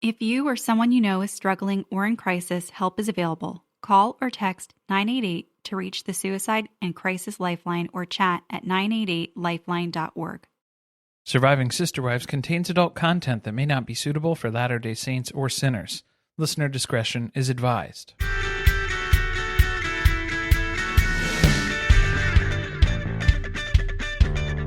If you or someone you know is struggling or in crisis, help is available. Call or text 988 to reach the Suicide and Crisis Lifeline or chat at 988lifeline.org. Surviving Sister Wives contains adult content that may not be suitable for Latter-day Saints or sinners. Listener discretion is advised.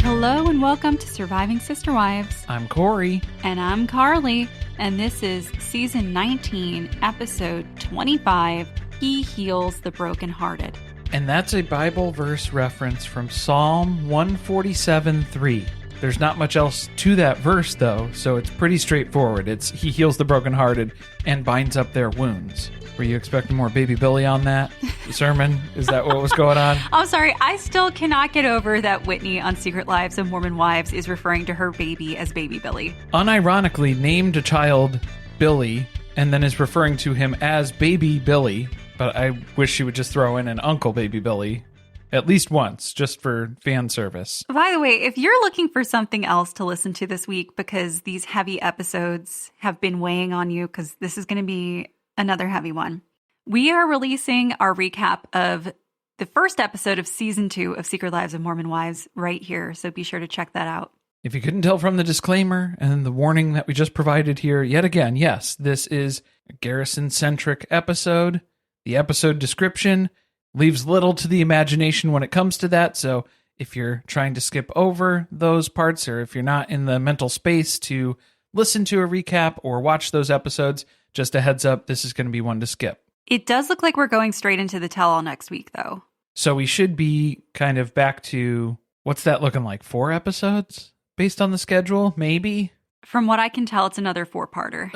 Hello and welcome to Surviving Sister Wives. I'm Corey. And I'm Carly. And this is Season 19, Episode 25, He Heals the Brokenhearted. And that's a Bible verse reference from Psalm 147:3. There's not much else to that verse, though, so it's pretty straightforward. It's He heals the brokenhearted and binds up their wounds. Were you expecting more Baby Billy on that sermon? Is that what was going on? I'm sorry, I still cannot get over that Whitney on Secret Lives of Mormon Wives is referring to her baby as Baby Billy. Unironically named a child Billy and then is referring to him as Baby Billy, but I wish she would just throw in an Uncle Baby Billy at least once, just for fan service. By the way, if you're looking for something else to listen to this week because these heavy episodes have been weighing on you, because this is going to be another heavy one, we are releasing our recap of the first episode of Season 2 of Secret Lives of Mormon Wives right here, so be sure to check that out. If you couldn't tell from the disclaimer and the warning that we just provided here, yet again, yes, this is a Garrison-centric episode. The episode description leaves little to the imagination when it comes to that, so if you're trying to skip over those parts, or if you're not in the mental space to listen to a recap or watch those episodes, just a heads up, this is going to be one to skip. It does look like we're going straight into the tell-all next week, though. So we should be kind of back to, what's that looking like, 4 episodes based on the schedule, maybe? From what I can tell, it's another 4-parter.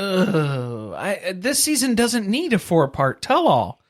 This season doesn't need a 4-part tell-all.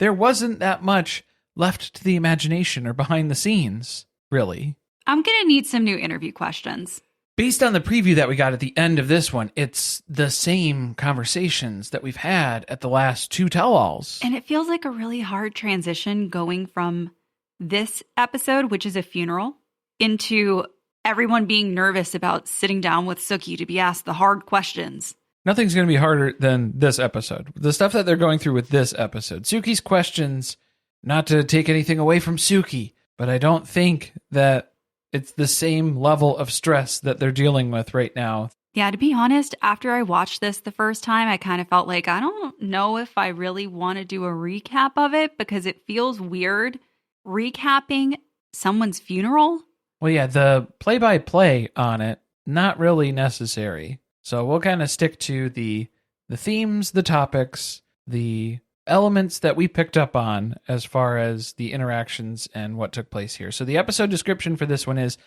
There wasn't that much left to the imagination or behind the scenes, really. I'm going to need some new interview questions. Based on the preview that we got at the end of this one, it's the same conversations that we've had at the last 2 tell-alls. And it feels like a really hard transition going from this episode, which is a funeral, into everyone being nervous about sitting down with Sookie to be asked the hard questions. Nothing's going to be harder than this episode. The stuff that they're going through with this episode. Sookie's questions, not to take anything away from Sookie, but I don't think that it's the same level of stress that they're dealing with right now. Yeah, to be honest, after I watched this the first time, I kind of felt like, I don't know if I really want to do a recap of it, because it feels weird recapping someone's funeral. Well, yeah, the play-by-play on it, not really necessary. So we'll kind of stick to the themes, the topics, the elements that we picked up on as far as the interactions and what took place here. So the episode description for this one is,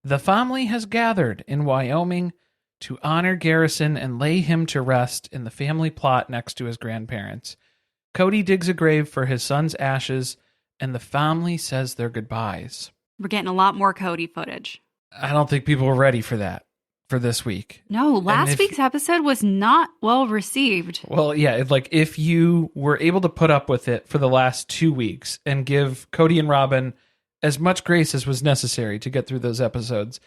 the family has gathered in Wyoming to honor Garrison and lay him to rest in the family plot next to his grandparents. Kody digs a grave for his son's ashes, and the family says their goodbyes. We're getting a lot more Kody footage. I don't think people were ready for that for this week. No, last week's episode was not well received. Well, yeah, if you were able to put up with it for the last 2 weeks and give Kody and Robyn as much grace as was necessary to get through those episodes,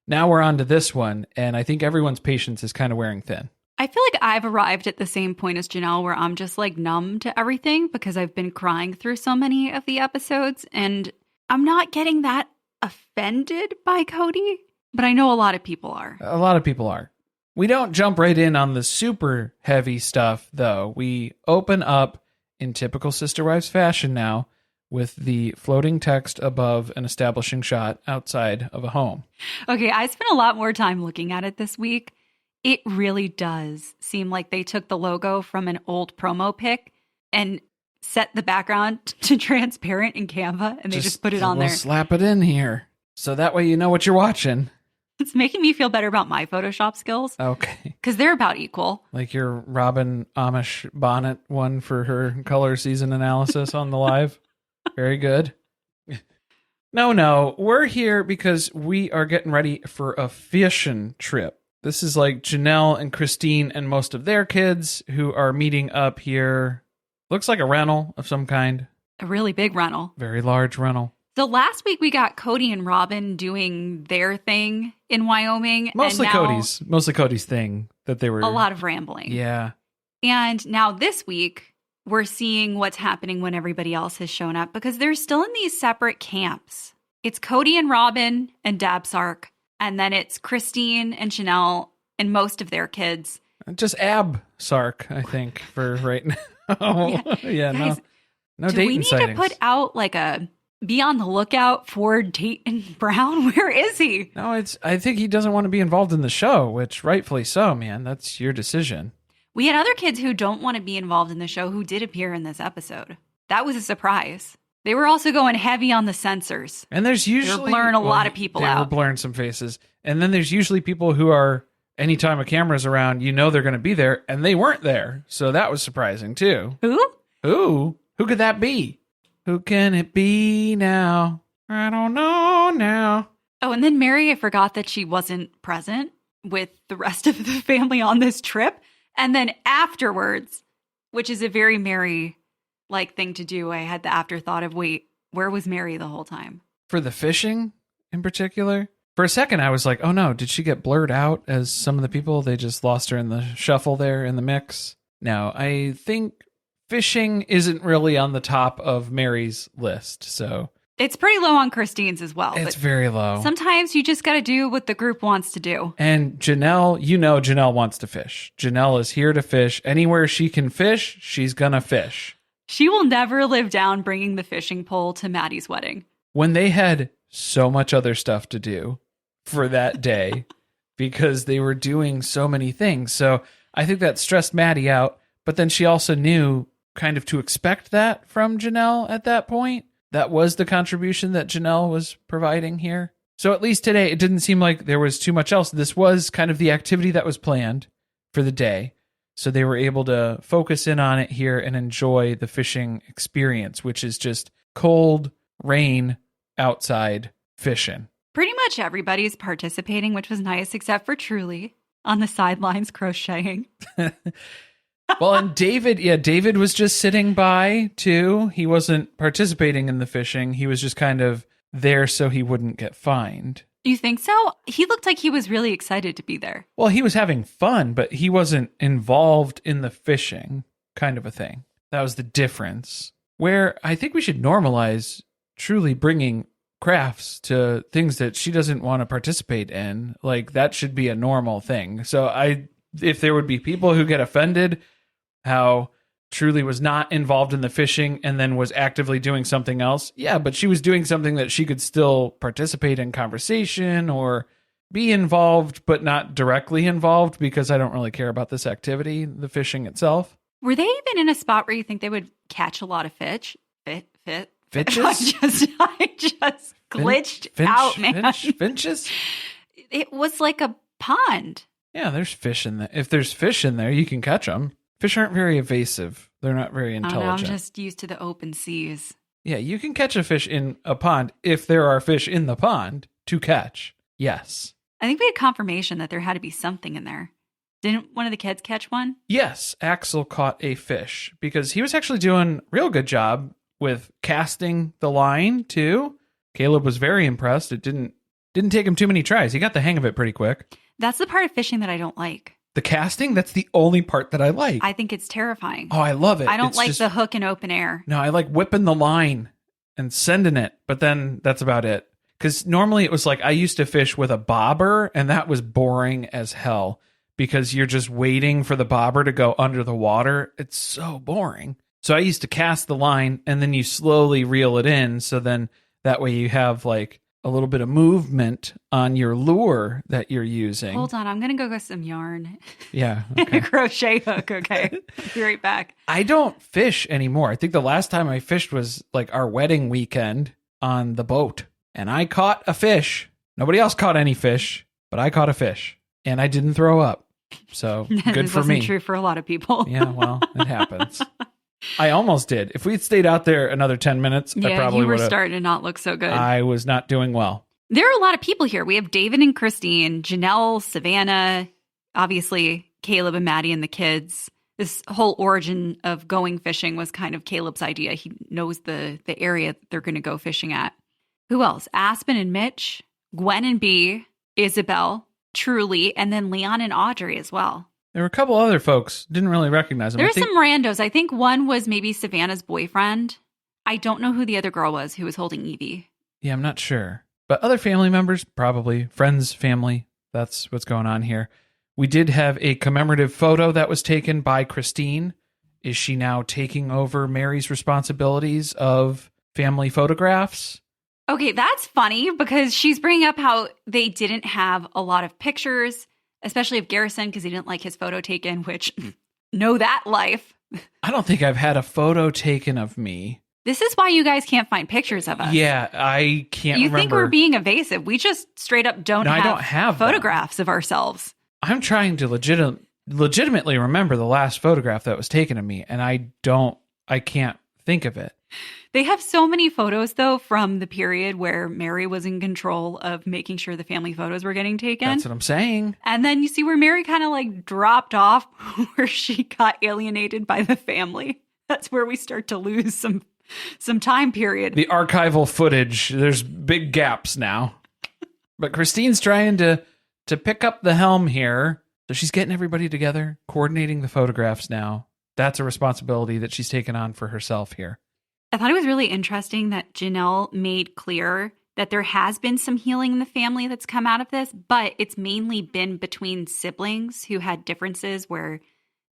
now we're on to this one, and I think everyone's patience is kind of wearing thin. I feel like I've arrived at the same point as Janelle, where I'm just like numb to everything because I've been crying through so many of the episodes, and I'm not getting that offended by Kody. But I know a lot of people are. A lot of people are. We don't jump right in on the super heavy stuff, though. We open up in typical Sister Wives fashion now with the floating text above an establishing shot outside of a home. Okay, I spent a lot more time looking at it this week. It really does seem like they took the logo from an old promo pic and set the background to transparent in Canva, and they just put it on there. Slap it in here, so that way you know what you're watching. It's making me feel better about my Photoshop skills. Okay. Because they're about equal. Like your Robyn Amish bonnet one for her color season analysis on the live. Very good. No, we're here because we are getting ready for a fishing trip. This is like Janelle and Christine and most of their kids who are meeting up here. Looks like a rental of some kind. A really big rental. Very large rental. So last week we got Kody and Robyn doing their thing in Wyoming. Mostly Cody's thing that they were a lot of rambling. Yeah. And now this week, we're seeing what's happening when everybody else has shown up because they're still in these separate camps. It's Kody and Robyn and Dabsark, and then it's Christine and Janelle and most of their kids. Just Sark, I think, for right now. Yeah, Guys, no do Dayton we need sightings. to put out like a be on the lookout for Dayton Brown? Where is he? No, I think he doesn't want to be involved in the show, which rightfully so, man. That's your decision. We had other kids who don't want to be involved in the show who did appear in this episode. That was a surprise. They were also going heavy on the censors. And there's usually... They're blurring a lot of people out. They were blurring some faces. And then there's usually people who are, anytime a camera's around, you know they're going to be there, and they weren't there. So that was surprising, too. Who? Who could that be? Who can it be now? I don't know now. Oh, and then Mary, I forgot that she wasn't present with the rest of the family on this trip. And then afterwards, which is a very Mary-like thing to do, I had the afterthought of, wait, where was Mary the whole time? For the fishing in particular? For a second, I was like, oh no, did she get blurred out as some of the people? They just lost her in the shuffle there in the mix. No, I think fishing isn't really on the top of Mary's list, so... It's pretty low on Christine's as well. It's very low. Sometimes you just got to do what the group wants to do. And Janelle, Janelle wants to fish. Janelle is here to fish. Anywhere she can fish, she's gonna fish. She will never live down bringing the fishing pole to Maddie's wedding. When they had so much other stuff to do for that day because they were doing so many things. So I think that stressed Maddie out. But then she also knew kind of to expect that from Janelle at that point. That was the contribution that Janelle was providing here. So at least today, it didn't seem like there was too much else. This was kind of the activity that was planned for the day. So they were able to focus in on it here and enjoy the fishing experience, which is just cold rain outside fishing. Pretty much everybody's participating, which was nice, except for Truly on the sidelines crocheting. Well, and David was just sitting by too. He wasn't participating in the fishing. He was just kind of there so he wouldn't get fined. You think so? He looked like he was really excited to be there. Well, he was having fun, but he wasn't involved in the fishing kind of a thing. That was the difference. Where I think we should normalize Truly bringing crafts to things that she doesn't want to participate in. Like, that should be a normal thing. So if there would be people who get offended how Truly was not involved in the fishing and then was actively doing something else. Yeah, but she was doing something that she could still participate in conversation or be involved, but not directly involved because I don't really care about this activity, the fishing itself. Were they even in a spot where you think they would catch a lot of fish? Finches? I just glitched out, man. Finches? It was like a pond. Yeah, there's fish in there. If there's fish in there, you can catch them. Fish aren't very evasive. They're not very intelligent. I'm just used to the open seas. Yeah, you can catch a fish in a pond if there are fish in the pond to catch. Yes. I think we had confirmation that there had to be something in there. Didn't one of the kids catch one? Yes, Axel caught a fish because he was actually doing a real good job with casting the line too. Caleb was very impressed. It didn't take him too many tries. He got the hang of it pretty quick. That's the part of fishing that I don't like. The casting? That's the only part that I like. I think it's terrifying. Oh, I love it. I don't like the hook in open air. No, I like whipping the line and sending it, but then that's about it. Because normally it was like I used to fish with a bobber, and that was boring as hell because you're just waiting for the bobber to go under the water. It's so boring. So I used to cast the line, and then you slowly reel it in, so then that way you have like a little bit of movement on your lure that you're using. Hold on, I'm going to go get some yarn. Yeah. Okay. And a crochet hook, okay? I'll be right back. I don't fish anymore. I think the last time I fished was like our wedding weekend on the boat. And I caught a fish. Nobody else caught any fish, but I caught a fish. And I didn't throw up. So good for me. Wasn't true for a lot of people. Yeah, well, it happens. I almost did. If we'd stayed out there another 10 minutes, I probably you were would have. starting to not look so good. I was not doing well. There are a lot of people here. We have David and Christine, Janelle, Savannah, obviously Caleb and Maddie and the kids. This whole origin of going fishing was kind of Caleb's idea. He knows the area they're going to go fishing at. Who else? Aspen and Mitch, Gwen and B, Isabel, Truly, and then Leon and Audrey as well. There were a couple other folks. Didn't really recognize them. There were some randos. I think one was maybe Savannah's boyfriend. I don't know who the other girl was who was holding Evie. Yeah, I'm not sure. But other family members, probably. Friends, family. That's what's going on here. We did have a commemorative photo that was taken by Christine. Is she now taking over Mary's responsibilities of family photographs? Okay, that's funny because she's bringing up how they didn't have a lot of pictures, especially of Garrison because he didn't like his photo taken, which, know that life. I don't think I've had a photo taken of me. This is why you guys can't find pictures of us. Yeah, I can't You remember. think we're being evasive. We just straight up don't have photographs of ourselves. I'm trying to legitimately remember the last photograph that was taken of me, and I can't think of it. They have so many photos, though, from the period where Mary was in control of making sure the family photos were getting taken. That's what I'm saying. And then you see where Mary kind of like dropped off, where she got alienated by the family. That's where we start to lose some time period. The archival footage, there's big gaps now. But Christine's trying to pick up the helm here. So she's getting everybody together, coordinating the photographs now. That's a responsibility that she's taken on for herself here. I thought it was really interesting that Janelle made clear that there has been some healing in the family that's come out of this, but it's mainly been between siblings who had differences where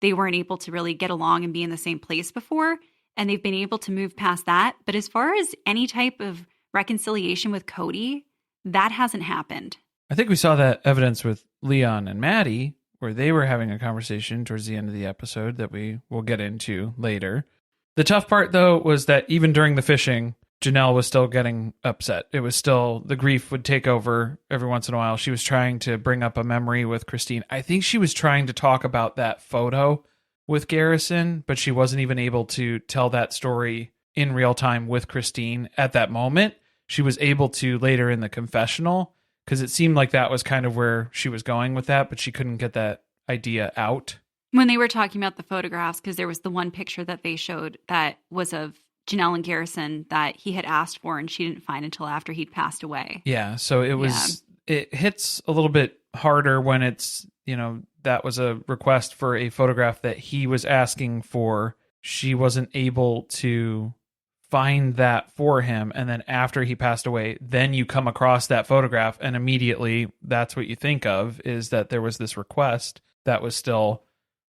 they weren't able to really get along and be in the same place before, and they've been able to move past that. But as far as any type of reconciliation with Kody, that hasn't happened. I think we saw that evidence with Leon and Maddie, where they were having a conversation towards the end of the episode that we will get into later. The tough part, though, was that even during the fishing, Janelle was still getting upset. It was still, the grief would take over every once in a while. She was trying to bring up a memory with Christine. I think she was trying to talk about that photo with Garrison, but she wasn't even able to tell that story in real time with Christine at that moment. She was able to later in the confessional, because it seemed like that was kind of where she was going with that, but she couldn't get that idea out. When they were talking about the photographs, because there was the one picture that they showed that was of Janelle and Garrison that he had asked for and she didn't find until after he'd passed away. Yeah, so it hits a little bit harder when it's, that was a request for a photograph that he was asking for. She wasn't able to find that for him, and then after he passed away, then you come across that photograph and immediately that's what you think of, is that there was this request that was still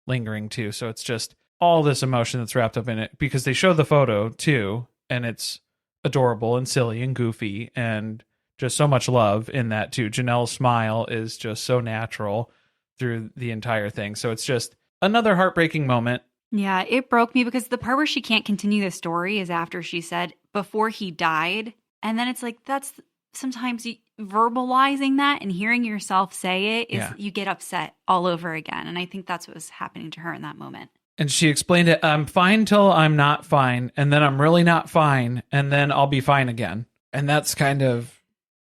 lingering too. So it's just all this emotion that's wrapped up in it, because they show the photo too, and it's adorable and silly and goofy and just so much love in that too. Janelle's smile is just so natural through the entire thing. So it's just another heartbreaking moment. Yeah, it broke me because the part where she can't continue the story is after she said before he died. And then it's like, that's sometimes verbalizing that and hearing yourself say it is you get upset all over again. And I think that's what was happening to her in that moment. And she explained it, I'm fine till I'm not fine, and then I'm really not fine, and then I'll be fine again. And that's kind of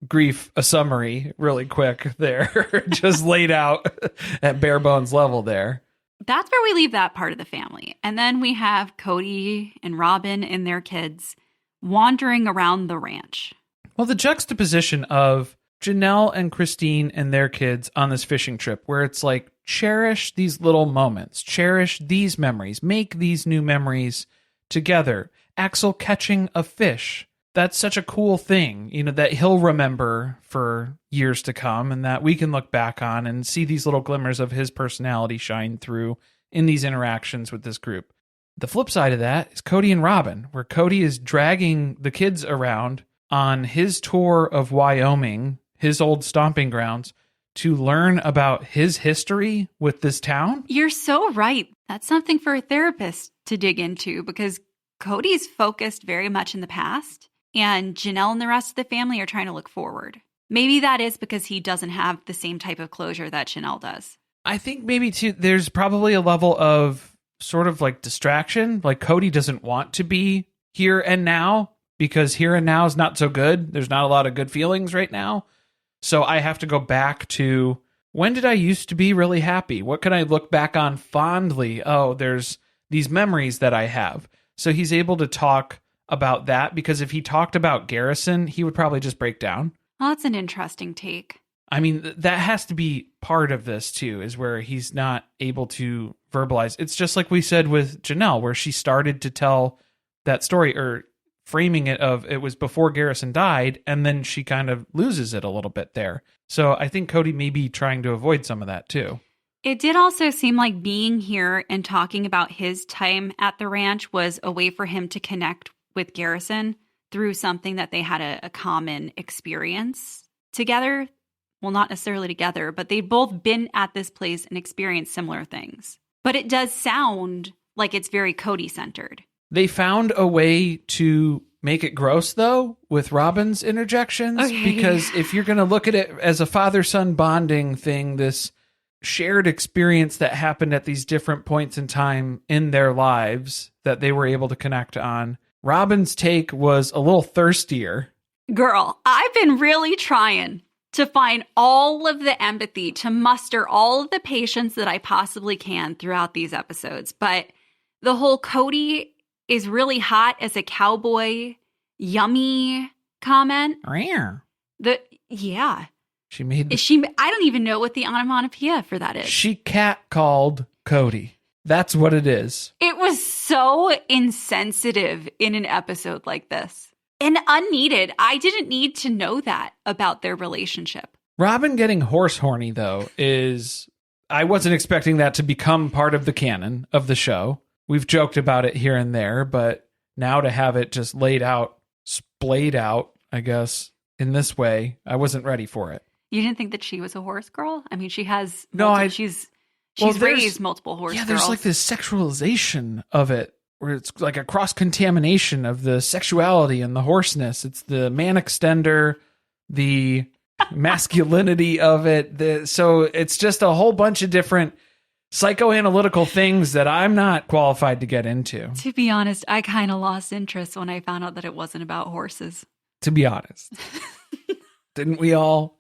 grief, a summary really quick there, just laid out at bare bones level there. That's where we leave that part of the family. And then we have Kody and Robyn and their kids wandering around the ranch. Well, the juxtaposition of Janelle and Christine and their kids on this fishing trip, where it's like, cherish these little moments, cherish these memories, make these new memories together. Axel catching a fish. That's such a cool thing, that he'll remember for years to come, and that we can look back on and see these little glimmers of his personality shine through in these interactions with this group. The flip side of that is Kody and Robyn, where Kody is dragging the kids around on his tour of Wyoming, his old stomping grounds, to learn about his history with this town. You're so right. That's something for a therapist to dig into, because Cody's focused very much in the past, and Janelle and the rest of the family are trying to look forward. Maybe that is because he doesn't have the same type of closure that Janelle does. I think maybe too, there's probably a level of sort of like distraction. Like Kody doesn't want to be here and now, because here and now is not so good. There's not a lot of good feelings right now. So I have to go back to, when did I used to be really happy? What can I look back on fondly? Oh, there's these memories that I have. So he's able to talk about that, because if he talked about Garrison, he would probably just break down. Well, that's an interesting take. I mean, that has to be part of this too, is where he's not able to verbalize. It's just like we said with Janelle, where she started to tell that story, or framing it of it was before Garrison died, and then she kind of loses it a little bit there. So I think Kody may be trying to avoid some of that too. It did also seem like being here and talking about his time at the ranch was a way for him to connect with Garrison through something that they had a common experience together. Well, not necessarily together, but they'd both been at this place and experienced similar things. But it does sound like it's very Kody-centered. They found a way to make it gross, though, with Robyn's interjections. Okay. Because if you're going to look at it as a father-son bonding thing, this shared experience that happened at these different points in time in their lives that they were able to connect on, Robyn's take was a little thirstier. Girl, I've been really trying to find all of the empathy, to muster all of the patience that I possibly can throughout these episodes. But the whole Kody is really hot as a cowboy, yummy comment. Yeah. She made I don't even know what the onomatopoeia for that is. She catcalled Kody. That's what it is. It was so insensitive in an episode like this. And unneeded. I didn't need to know that about their relationship. Robyn getting horse horny, though, I wasn't expecting that to become part of the canon of the show. We've joked about it here and there, but now to have it just splayed out, I guess, in this way, I wasn't ready for it. You didn't think that she was a horse girl? I mean, she has... She's raised multiple horse girls. Yeah, there's like this sexualization of it, where it's like a cross-contamination of the sexuality and the horseness. It's the man extender, the masculinity of it. So it's just a whole bunch of different psychoanalytical things that I'm not qualified to get into. To be honest, I kind of lost interest when I found out that it wasn't about horses. To be honest. Didn't we all?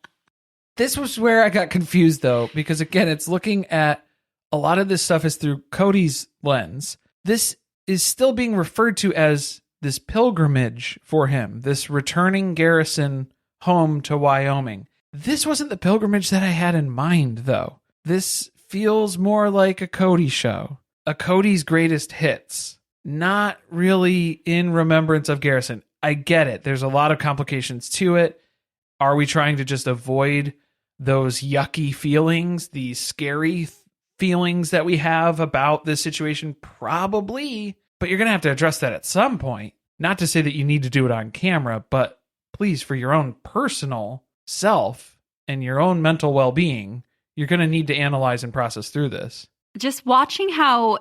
This was where I got confused, though, because, again, it's looking at a lot of this stuff is through Kody's lens. This is still being referred to as this pilgrimage for him, this returning Garrison home to Wyoming. This wasn't the pilgrimage that I had in mind, though. This feels more like a Kody show, a Kody's greatest hits, not really in remembrance of Garrison. I get it. There's a lot of complications to it. Are we trying to just avoid those yucky feelings, these scary feelings that we have about this situation? Probably, but you're going to have to address that at some point. Not to say that you need to do it on camera, but please, for your own personal self and your own mental well-being, you're going to need to analyze and process through this. Just watching how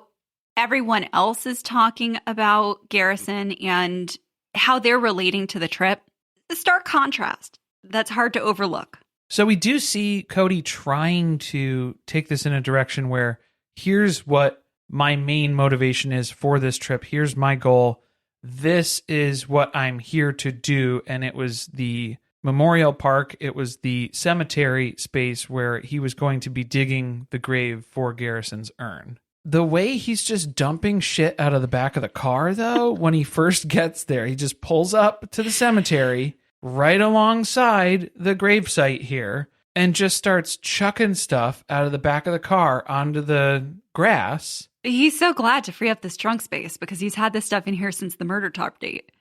everyone else is talking about Garrison and how they're relating to the trip, a stark contrast that's hard to overlook. So we do see Kody trying to take this in a direction where here's what my main motivation is for this trip. Here's my goal. This is what I'm here to do. And it was the memorial park. It was the cemetery space where he was going to be digging the grave for Garrison's urn. The way he's just dumping shit out of the back of the car, though, when he first gets there, he just pulls up to the cemetery right alongside the gravesite here and just starts chucking stuff out of the back of the car onto the grass. He's so glad to free up this trunk space because he's had this stuff in here since the murder tarp date,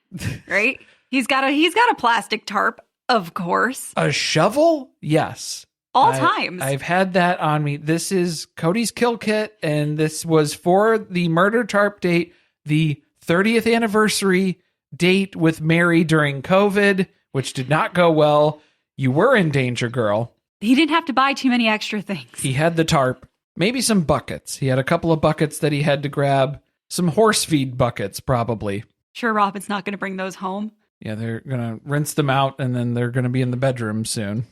right? He's got a plastic tarp, of course. A shovel? Yes. All times. I've had that on me. This is Kody's kill kit, and this was for the murder tarp date, the 30th anniversary date with Mary during COVID, which did not go well. You were in danger, girl. He didn't have to buy too many extra things. He had the tarp, maybe some buckets. He had a couple of buckets that he had to grab. Some horse feed buckets, probably. Sure, Robyn's not going to bring those home. Yeah, they're going to rinse them out, and then they're going to be in the bedroom soon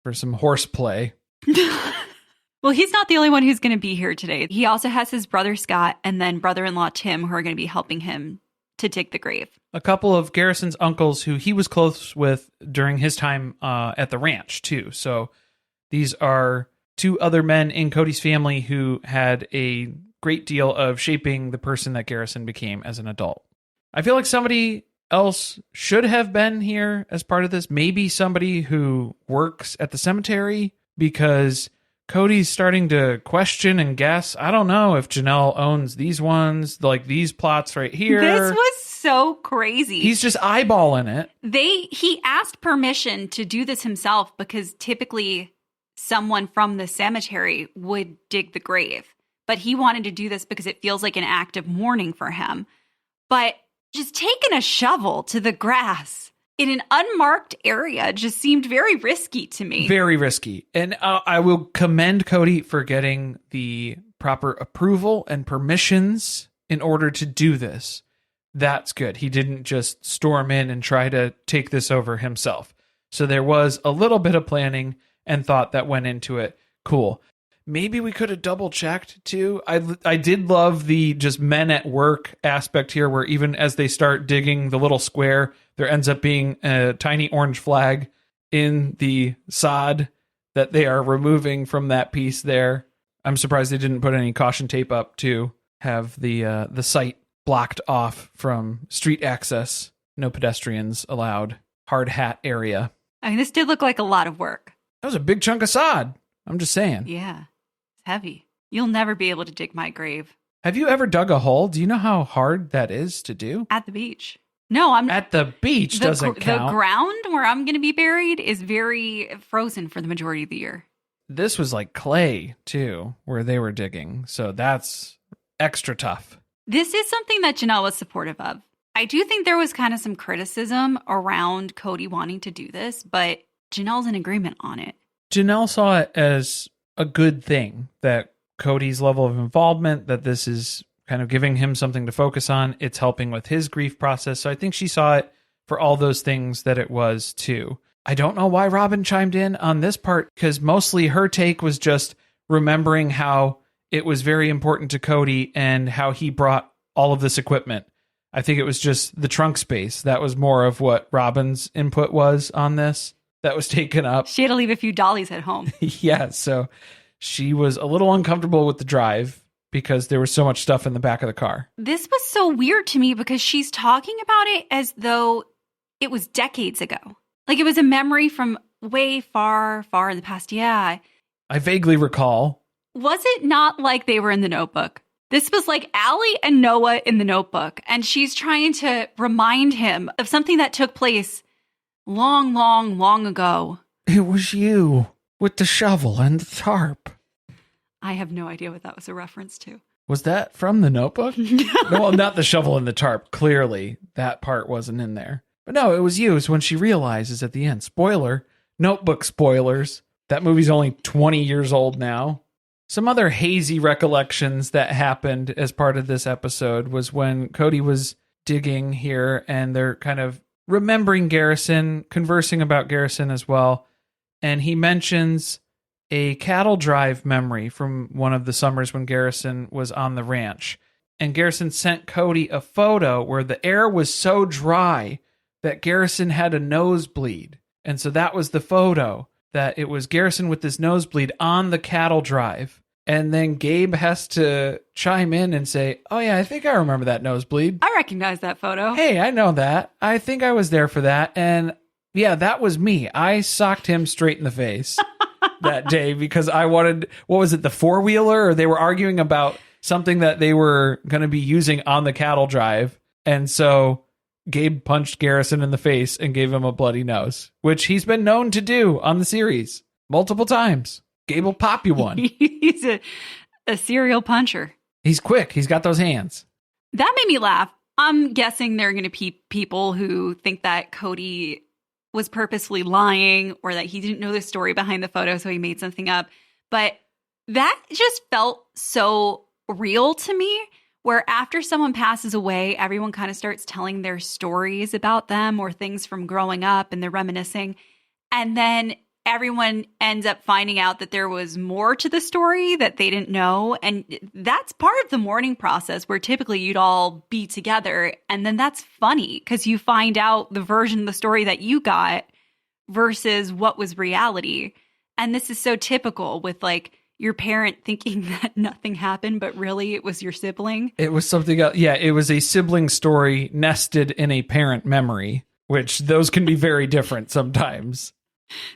for some horse play. Well, he's not the only one who's going to be here today. He also has his brother Scott and then brother-in-law Tim who are going to be helping him to dig the grave. A couple of Garrison's uncles who he was close with during his time at the ranch, too. So these are two other men in Kody's family who had a great deal of shaping the person that Garrison became as an adult. I feel like somebody else should have been here as part of this? Maybe somebody who works at the cemetery, because Kody's starting to question and guess. I don't know if Janelle owns these ones, like these plots right here. This was so crazy. He's just eyeballing it. He asked permission to do this himself because typically someone from the cemetery would dig the grave. But he wanted to do this because it feels like an act of mourning for him. But just taking a shovel to the grass in an unmarked area just seemed very risky to me. Very risky. And I will commend Kody for getting the proper approval and permissions in order to do this. That's good. He didn't just storm in and try to take this over himself. So there was a little bit of planning and thought that went into it. Cool. Maybe we could have double checked too. I did love the just men at work aspect here, where even as they start digging the little square, there ends up being a tiny orange flag in the sod that they are removing from that piece there. I'm surprised they didn't put any caution tape up to have the site blocked off from street access. No pedestrians allowed. Hard hat area. I mean, this did look like a lot of work. That was a big chunk of sod. I'm just saying. Yeah. Heavy. You'll never be able to dig my grave. Have you ever dug a hole? Do you know how hard that is to do? At the beach. No, I'm at the beach. Doesn't count. The ground where I'm going to be buried is very frozen for the majority of the year. This was like clay too, where they were digging. So that's extra tough. This is something that Janelle was supportive of. I do think there was kind of some criticism around Kody wanting to do this, but Janelle's in agreement on it. Janelle saw it as a good thing that Kody's level of involvement, that this is kind of giving him something to focus on. It's helping with his grief process. So I think she saw it for all those things that it was too. I don't know why Robyn chimed in on this part, because mostly her take was just remembering how it was very important to Kody and how he brought all of this equipment. I think it was just the trunk space. That was more of what Robyn's input was on this. That was taken up. She had to leave a few dollies at home. Yeah, so she was a little uncomfortable with the drive because there was so much stuff in the back of the car. This was so weird to me because she's talking about it as though it was decades ago. Like it was a memory from way far, far in the past. Yeah. I vaguely recall. Was it not like they were in the Notebook? This was like Allie and Noah in the Notebook, and she's trying to remind him of something that took place long, long, long ago. It was you with the shovel and the tarp. I have no idea what that was a reference to. Was that from the Notebook? No, well, not the shovel and the tarp. Clearly, that part wasn't in there. But no, it was you. It's when she realizes at the end. Spoiler. Notebook spoilers. That movie's only 20 years old now. Some other hazy recollections that happened as part of this episode was when Kody was digging here and they're kind of remembering Garrison, conversing about Garrison as well. And he mentions a cattle drive memory from one of the summers when Garrison was on the ranch. And Garrison sent Kody a photo where the air was so dry that Garrison had a nosebleed. And so that was the photo, that it was Garrison with this nosebleed on the cattle drive. And then Gabe has to chime in and say, oh yeah, I think I remember that nosebleed. I recognize that photo. Hey, I know that. I think I was there for that. And yeah, that was me. I socked him straight in the face that day because I wanted, what was it, the four-wheeler? Or they were arguing about something that they were going to be using on the cattle drive. And so Gabe punched Garrison in the face and gave him a bloody nose, which he's been known to do on the series multiple times. Gabe will pop you one. He's a serial puncher. He's quick. He's got those hands. That made me laugh. I'm guessing there are going to be people who think that Kody was purposely lying or that he didn't know the story behind the photo, so he made something up. But that just felt so real to me, where after someone passes away, everyone kind of starts telling their stories about them or things from growing up, and they're reminiscing. And then everyone ends up finding out that there was more to the story that they didn't know. And that's part of the mourning process, where typically you'd all be together. And then that's funny because you find out the version of the story that you got versus what was reality. And this is so typical with like your parent thinking that nothing happened, but really it was your sibling. It was something else. Yeah, it was a sibling story nested in a parent memory, which those can be very different sometimes.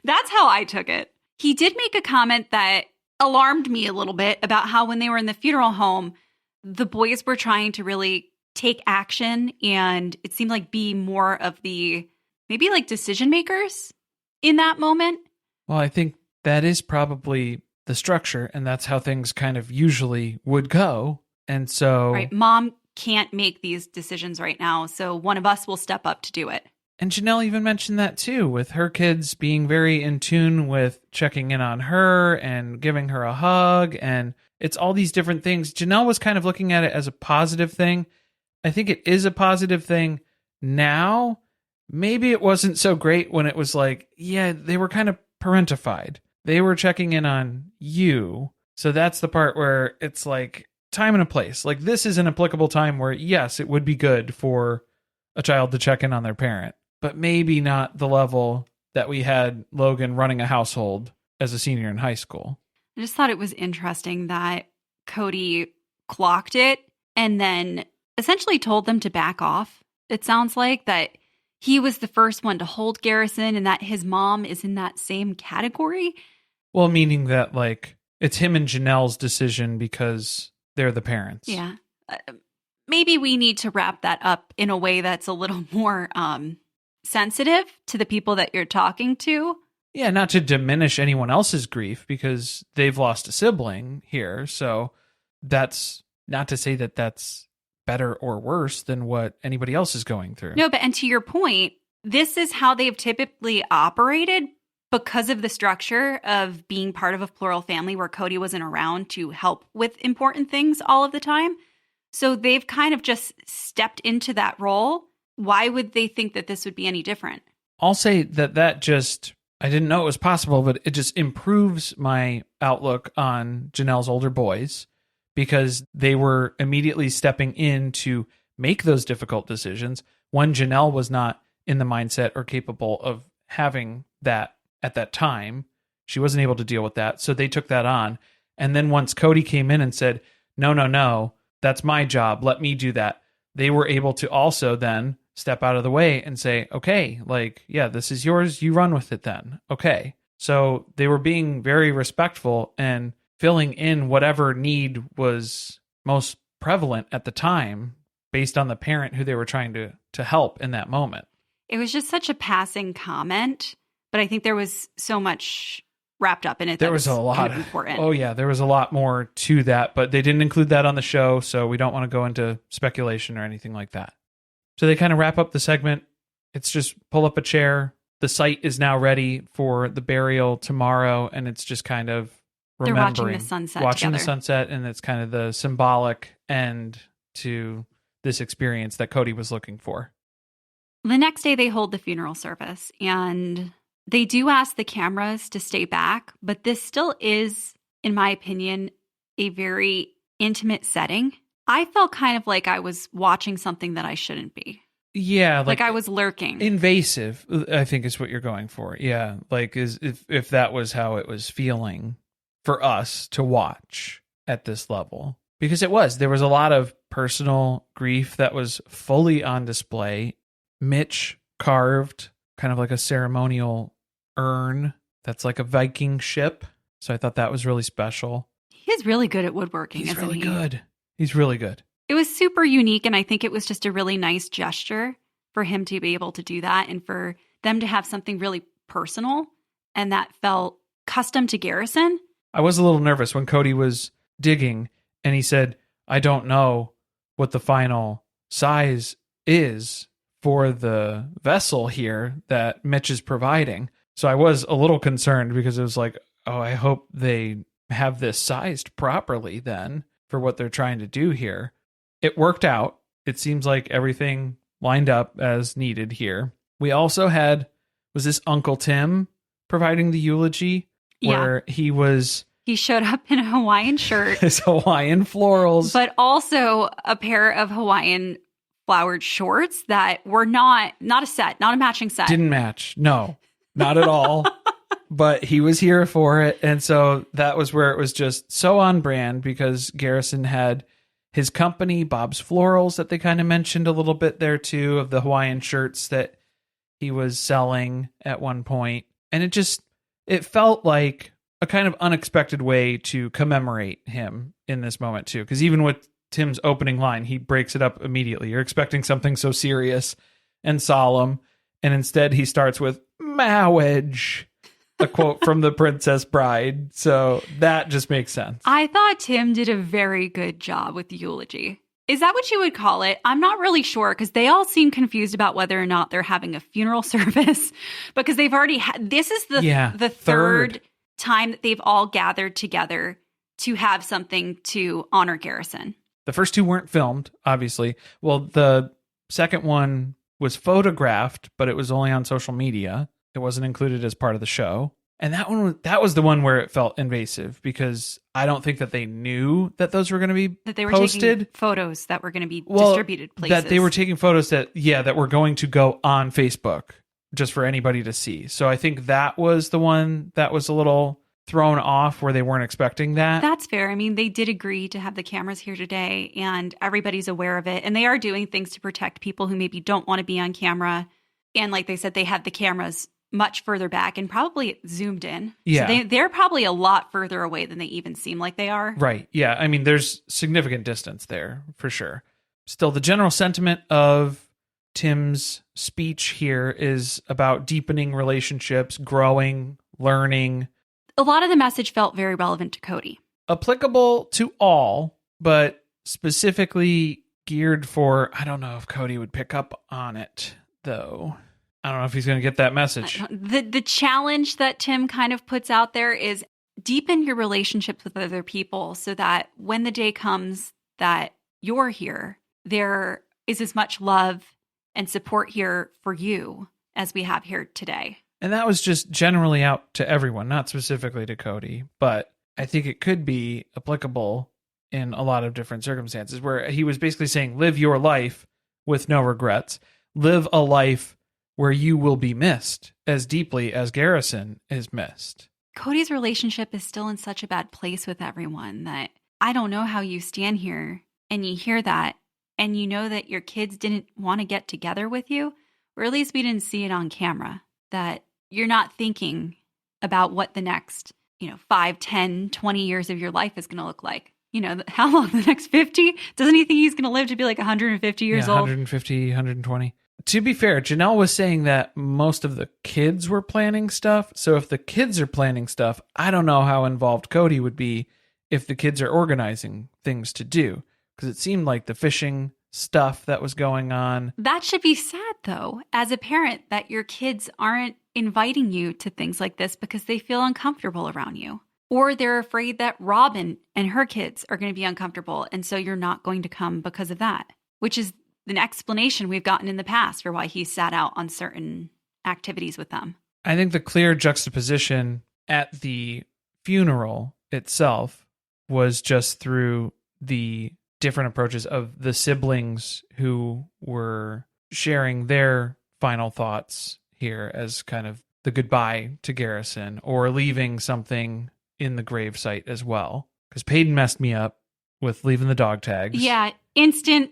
That's how I took it. He did make a comment that alarmed me a little bit about how when they were in the funeral home, the boys were trying to really take action and it seemed like be more of the maybe like decision makers in that moment. Well, I think that is probably the structure, and that's how things kind of usually would go. And so... Right, mom can't make these decisions right now, so one of us will step up to do it. And Janelle even mentioned that too, with her kids being very in tune with checking in on her and giving her a hug, and it's all these different things. Janelle was kind of looking at it as a positive thing. I think it is a positive thing now. Maybe it wasn't so great when it was like, yeah, they were kind of parentified. They were checking in on you. So that's the part where it's like time and a place. Like this is an applicable time where, yes, it would be good for a child to check in on their parent, but maybe not the level that we had Logan running a household as a senior in high school. I just thought it was interesting that Kody clocked it and then essentially told them to back off. It sounds like that he was the first one to hold Garrison and that his mom is in that same category. Well, meaning that like it's him and Janelle's decision because they're the parents. Yeah. Maybe we need to wrap that up in a way that's a little more sensitive to the people that you're talking to. Yeah, not to diminish anyone else's grief because they've lost a sibling here. So that's not to say that that's better or worse than what anybody else is going through. No, but and to your point, this is how they've typically operated because of the structure of being part of a plural family where Kody wasn't around to help with important things all of the time. So they've kind of just stepped into that role. Why would they think that this would be any different? I'll say that just, I didn't know it was possible, but it just improves my outlook on Janelle's older boys because they were immediately stepping in to make those difficult decisions when Janelle was not in the mindset or capable of having that at that time. She wasn't able to deal with that. So they took that on. And then once Kody came in and said, no, that's my job. Let me do that. They were able to also then step out of the way and say, okay, like, yeah, this is yours. You run with it then. Okay. So they were being very respectful and filling in whatever need was most prevalent at the time based on the parent who they were trying to help in that moment. It was just such a passing comment, but I think there was so much wrapped up in it. There was a lot kind of important. Oh yeah, there was a lot more to that, but they didn't include that on the show, so we don't want to go into speculation or anything like that. So they kind of wrap up the segment. It's just pull up a chair. The site is now ready for the burial tomorrow, and it's just kind of remembering. They're watching the sunset Watching together. the sunset, and it's kind of the symbolic end to this experience that Kody was looking for. The next day they hold the funeral service, and they do ask the cameras to stay back, but this still is, in my opinion, a very intimate setting. I felt kind of like I was watching something that I shouldn't be. Yeah, like I was lurking. Invasive, I think is what you're going for. Yeah, like is if that was how it was feeling for us to watch at this level. Because it was. There was a lot of personal grief that was fully on display. Mitch carved kind of like a ceremonial urn that's like a Viking ship. So I thought that was really special. He's really good at woodworking, He's isn't really he? good. He's really good. It was super unique, and I think it was just a really nice gesture for him to be able to do that and for them to have something really personal and that felt custom to Garrison. I was a little nervous when Kody was digging and he said, I don't know what the final size is for the vessel here that Mitch is providing. So I was a little concerned because it was like, oh, I hope they have this sized properly then for what they're trying to do here. It worked out. It seems like everything lined up as needed here. We also had, was this Uncle Tim providing the eulogy? Where he showed up in a Hawaiian shirt. His Hawaiian florals. But also a pair of Hawaiian flowered shorts that were not a set, not a matching set. Didn't match. No, not at all. but he was here for it. And so that was where it was just so on brand, because Garrison had his company, Bob's Florals, that they kind of mentioned a little bit there too, of the Hawaiian shirts that he was selling at one point. And it felt like a kind of unexpected way to commemorate him in this moment too. Because even with Tim's opening line, he breaks it up immediately. You're expecting something so serious and solemn, and instead he starts with marriage, a quote from The Princess Bride. So that just makes sense. I thought Tim did a very good job with the eulogy. Is that what you would call it? I'm not really sure, because they all seem confused about whether or not they're having a funeral service, because they've already had, this is the third time that they've all gathered together to have something to honor Garrison. The first two weren't filmed, obviously. Well, the second one was photographed, but it was only on social media. It wasn't included as part of the show. And that was the one where it felt invasive, because I don't think that they knew that those were going to be that they were posted. Taking photos that were going to be distributed places. That they were taking photos that were going to go on Facebook just for anybody to see. So I think that was the one that was a little thrown off, where they weren't expecting that. That's fair. I mean, they did agree to have the cameras here today, and everybody's aware of it. And they are doing things to protect people who maybe don't want to be on camera. And like they said, they had the cameras much further back and probably zoomed in. Yeah. So they're probably a lot further away than they even seem like they are. Right. Yeah. I mean, there's significant distance there for sure. Still, the general sentiment of Tim's speech here is about deepening relationships, growing, learning. A lot of the message felt very relevant to Kody. Applicable to all, but specifically geared for, I don't know if Kody would pick up on it, though. I don't know if he's going to get that message. The challenge that Tim kind of puts out there is deepen your relationships with other people, so that when the day comes that you're here, there is as much love and support here for you as we have here today. And that was just generally out to everyone, not specifically to Kody, but I think it could be applicable in a lot of different circumstances, where he was basically saying, live your life with no regrets. Live a life where you will be missed as deeply as Garrison is missed. Kody's relationship is still in such a bad place with everyone that I don't know how you stand here and you hear that and you know that your kids didn't want to get together with you, or at least we didn't see it on camera, that you're not thinking about what the next, 5, 10, 20 years of your life is going to look like. How long, the next 50? Doesn't he think he's going to live to be like 150 years old? 150, 120. To be fair, Janelle was saying that most of the kids were planning stuff. So if the kids are planning stuff, I don't know how involved Kody would be if the kids are organizing things to do. Because it seemed like the fishing stuff that was going on. That should be sad, though, as a parent, that your kids aren't inviting you to things like this because they feel uncomfortable around you. Or they're afraid that Robyn and her kids are going to be uncomfortable, and so you're not going to come because of that, which is an explanation we've gotten in the past for why he sat out on certain activities with them. I think the clear juxtaposition at the funeral itself was just through the different approaches of the siblings who were sharing their final thoughts here as kind of the goodbye to Garrison, or leaving something in the gravesite as well. Because Peyton messed me up with leaving the dog tags. Yeah, instant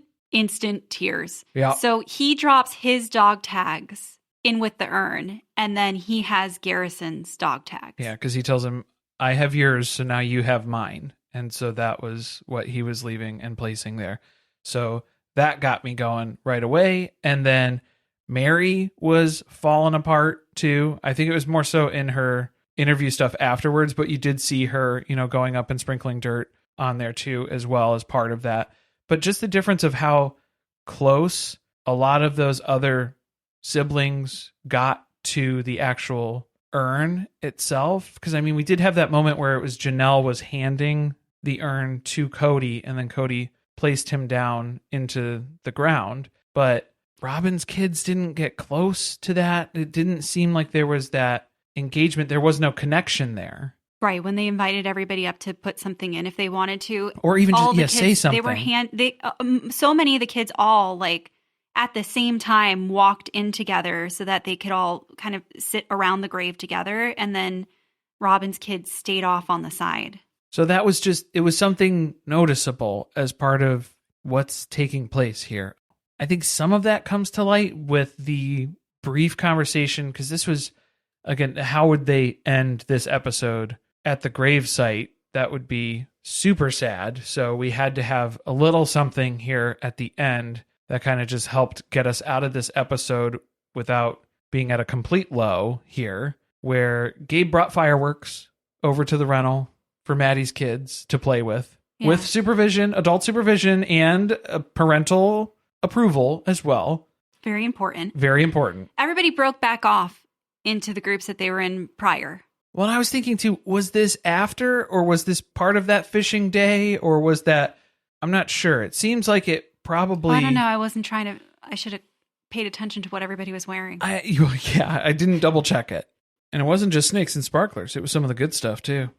tears. Yeah. So he drops his dog tags in with the urn, and then he has Garrison's dog tags. Yeah, because he tells him, I have yours, so now you have mine. And so that was what he was leaving and placing there. So that got me going right away. And then Mary was falling apart too. I think it was more so in her interview stuff afterwards, but you did see her, going up and sprinkling dirt on there too, as well as part of that. But just the difference of how close a lot of those other siblings got to the actual urn itself. Because, we did have that moment where it was Janelle was handing the urn to Kody, and then Kody placed him down into the ground. But Robyn's kids didn't get close to that. It didn't seem like there was that engagement. There was no connection there. Right, when they invited everybody up to put something in if they wanted to, or even just kids, say something. They were so many of the kids all at the same time walked in together so that they could all kind of sit around the grave together. And then Robyn's kids stayed off on the side. So that was it was something noticeable as part of what's taking place here. I think some of that comes to light with the brief conversation, because this was, again, how would they end this episode at the grave site? That would be super sad. So we had to have a little something here at the end that kind of just helped get us out of this episode without being at a complete low here, where Gabe brought fireworks over to the rental for Maddie's kids to play with supervision, adult supervision, and parental approval as well. Very important. Very important. Everybody broke back off into the groups that they were in prior. Well, I was thinking too, was this after, or was this part of that fishing day, or was that, I'm not sure. It seems like it probably... I don't know. I wasn't trying to, I should have paid attention to what everybody was wearing. I didn't double check it. And it wasn't just snakes and sparklers. It was some of the good stuff too.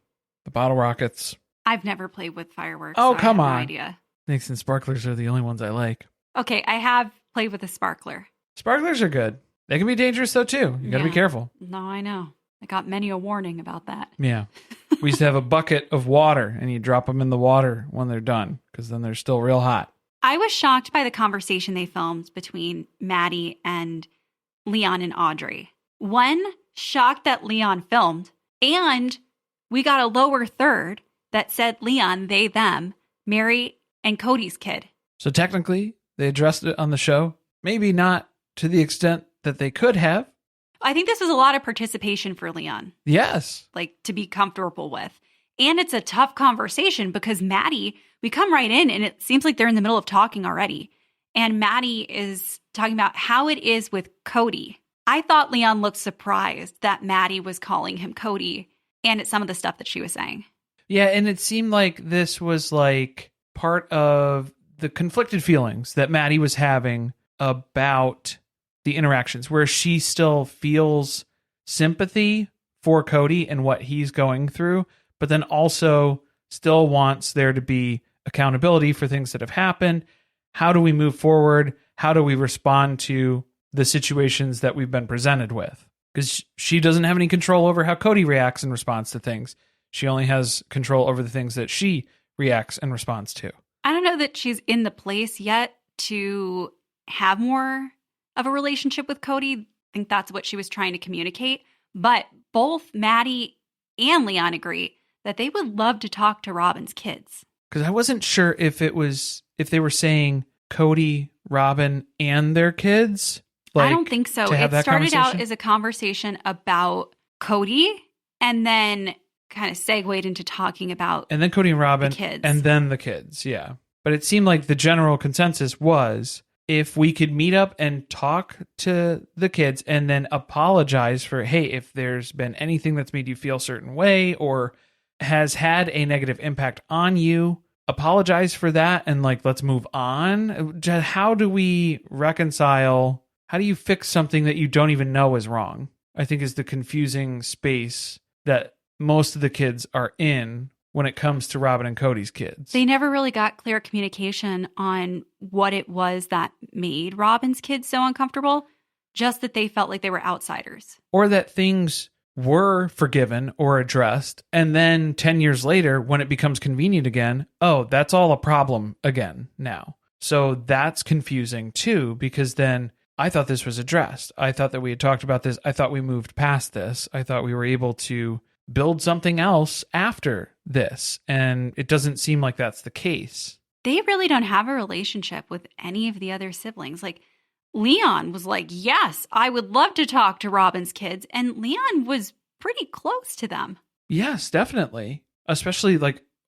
The bottle rockets. I've never played with fireworks. Oh, so come I have on. No idea. Snakes and sparklers are the only ones I like. Okay, I have played with a sparkler. Sparklers are good. They can be dangerous though too. You got to be careful. No, I know. I got many a warning about that. Yeah. We used to have a bucket of water, and you drop them in the water when they're done, because then they're still real hot. I was shocked by the conversation they filmed between Maddie and Leon and Audrey. One, shocked that Leon filmed, and we got a lower third that said Leon, they, them, Mary, and Kody's kid. So technically, they addressed it on the show. Maybe not to the extent that they could have. I think this was a lot of participation for Leon. Yes. Like, to be comfortable with. And it's a tough conversation because Maddie, we come right in and it seems like they're in the middle of talking already. And Maddie is talking about how it is with Kody. I thought Leon looked surprised that Maddie was calling him Kody, and it's some of the stuff that she was saying. Yeah, and it seemed like this was like part of the conflicted feelings that Maddie was having about the interactions, where she still feels sympathy for Kody and what he's going through, but then also still wants there to be accountability for things that have happened. How do we move forward? How do we respond to the situations that we've been presented with? Because she doesn't have any control over how Kody reacts in response to things. She only has control over the things that she reacts and responds to. I don't know that she's in the place yet to have more of a relationship with Kody. I think that's what she was trying to communicate. But both Maddie and Leon agree that they would love to talk to Robyn's kids. Because I wasn't sure if they were saying Kody, Robyn, and their kids. I don't think so. It started out as a conversation about Kody, and then kind of segued into talking about and then Kody and Robyn, the kids. And then the kids, yeah. But it seemed like the general consensus was, if we could meet up and talk to the kids and then apologize for, hey, if there's been anything that's made you feel a certain way or has had a negative impact on you, apologize for that and let's move on. How do we reconcile? How do you fix something that you don't even know is wrong? I think is the confusing space that most of the kids are in when it comes to Robyn and Kody's kids. They never really got clear communication on what it was that made Robyn's kids so uncomfortable, just that they felt like they were outsiders. Or that things were forgiven or addressed, and then 10 years later, when it becomes convenient again, oh, that's all a problem again now. So that's confusing too, because then I thought this was addressed. I thought that we had talked about this. I thought we moved past this. I thought we were able to build something else after this. And it doesn't seem like that's the case. They really don't have a relationship with any of the other siblings. Like, Leon was like, yes, I would love to talk to Robyn's kids. And Leon was pretty close to them. Yes, definitely. Especially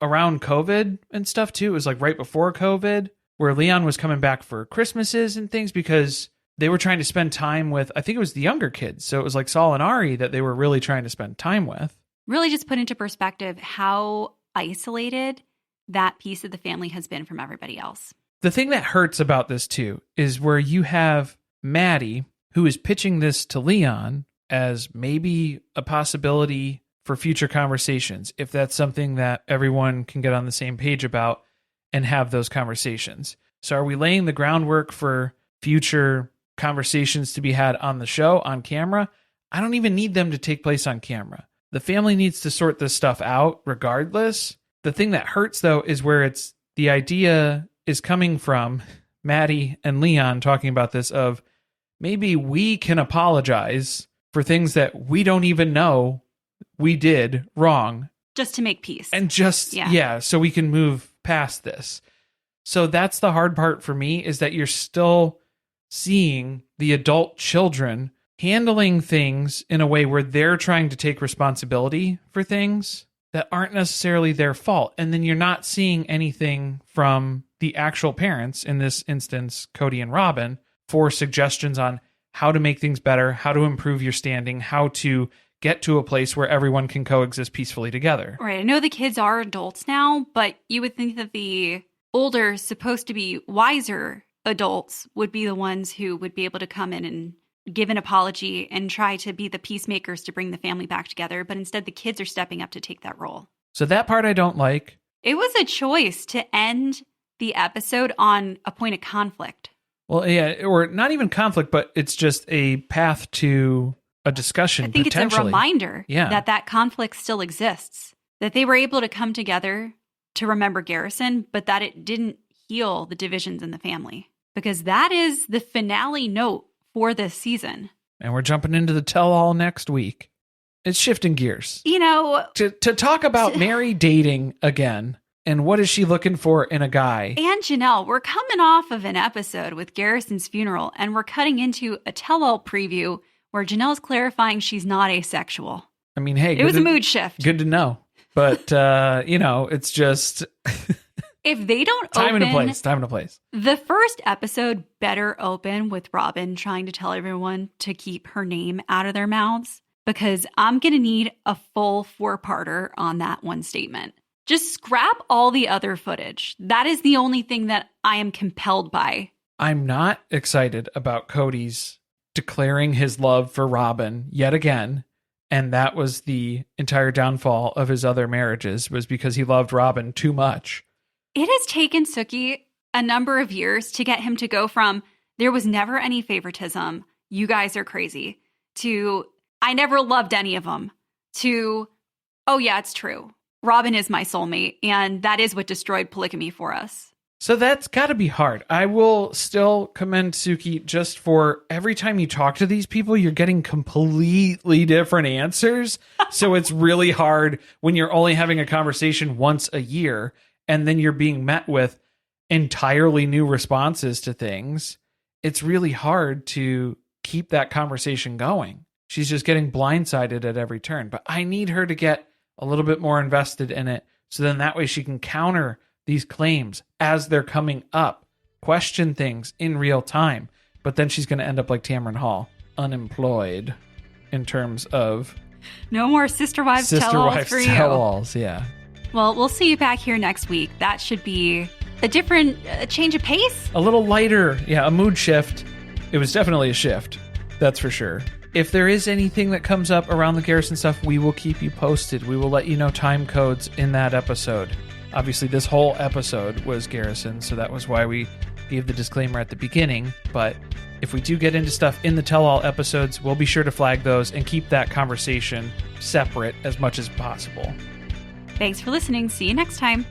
around COVID and stuff too. It was right before COVID, where Leon was coming back for Christmases and things, because they were trying to spend time with, I think it was the younger kids. So it was Saul and Ari that they were really trying to spend time with. Really just put into perspective how isolated that piece of the family has been from everybody else. The thing that hurts about this too is where you have Maddie, who is pitching this to Leon as maybe a possibility for future conversations, if that's something that everyone can get on the same page about and have those conversations. So are we laying the groundwork for future conversations to be had on the show, on camera. I don't even need them to take place on camera. The family needs to sort this stuff out regardless. The thing that hurts, though, is where the idea is coming from Maddie and Leon talking about this of maybe we can apologize for things that we don't even know we did wrong. Just to make peace. And so we can move past this. So that's the hard part for me, is that you're still seeing the adult children handling things in a way where they're trying to take responsibility for things that aren't necessarily their fault. And then you're not seeing anything from the actual parents, in this instance, Kody and Robyn, for suggestions on how to make things better, how to improve your standing, how to get to a place where everyone can coexist peacefully together. Right. I know the kids are adults now, but you would think that the older, supposed to be wiser adults would be the ones who would be able to come in and give an apology and try to be the peacemakers to bring the family back together. But instead, the kids are stepping up to take that role. So that part I don't like. It was a choice to end the episode on a point of conflict. Well, yeah, or not even conflict, but it's just a path to a discussion. I think it's a reminder that conflict still exists, that they were able to come together to remember Garrison, but that it didn't heal the divisions in the family, because that is the finale note for this season. And we're jumping into the tell-all next week. It's shifting gears. You know, to talk about Mary dating again. And what is she looking for in a guy? And Janelle, we're coming off of an episode with Garrison's funeral, and we're cutting into a tell-all preview where Janelle's clarifying she's not asexual. I mean, hey, it was a mood shift. Good to know. But, it's just... If they don't time and a place. The first episode better open with Robyn trying to tell everyone to keep her name out of their mouths, because I'm going to need a full 4-parter on that one statement. Just scrap all the other footage. That is the only thing that I am compelled by. I'm not excited about Kody's declaring his love for Robyn yet again. And that was the entire downfall of his other marriages, was because he loved Robyn too much. It has taken Suki a number of years to get him to go from, there was never any favoritism, you guys are crazy, to, I never loved any of them, to, oh yeah, it's true. Robyn is my soulmate, and that is what destroyed polygamy for us. So that's got to be hard. I will still commend Suki just for every time you talk to these people, you're getting completely different answers. So it's really hard when you're only having a conversation once a year, and then you're being met with entirely new responses to things. It's really hard to keep that conversation going. She's just getting blindsided at every turn. But I need her to get a little bit more invested in it, so then that way she can counter these claims as they're coming up, question things in real time. But then she's going to end up like Tamron Hall, unemployed in terms of... No more Sister Wives tell-alls for you. Tell-alls, yeah. Well, we'll see you back here next week. That should be a different change of pace. A little lighter, a mood shift. It was definitely a shift, that's for sure. If there is anything that comes up around the Garrison stuff, we will keep you posted. We will let you know time codes in that episode. Obviously, this whole episode was Garrison, so that was why we gave the disclaimer at the beginning. But if we do get into stuff in the tell-all episodes, we'll be sure to flag those and keep that conversation separate as much as possible. Thanks for listening. See you next time.